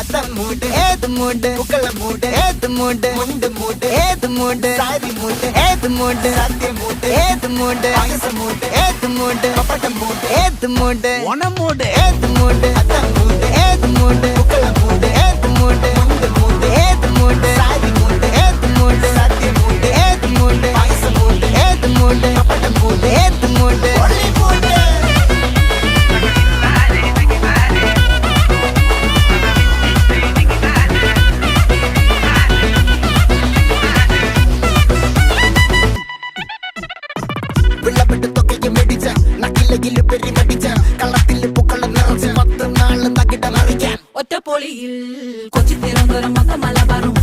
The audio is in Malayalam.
അത്തം മൂട് ഏത് മൂട് പൂക്കള മൂട് ഏത് മൂട് മുണ്ട് മൂട് ഏത് മൂട് സാരി മൂട് ഏത് മൂട് സത്യ മൂട് ഏത് മൂട് പായസ മൂട് ഏത് മൂട് പപ്പടം മൂട് ഏത് മൂട് ഓണം മൂട് ഏത് മൂട് അത്തം മൂട് ഏത് മൂട് പൂക്കള മൂട് ഏത് മൂട് മുണ്ട് മൂട് ഏത് മൂട് സാരി മൂട് ഏത് മൂട് സത്യ മൂട് ഏത് മൂട് പായസ മൂട് ഏത് മൂട് പപ്പടം മൂട് ഏത് മൂട് ഒറ്റപ്പൊളിയിൽ കൊച്ചി തിരുവനന്തപുരം മൊത്തം മലബാറും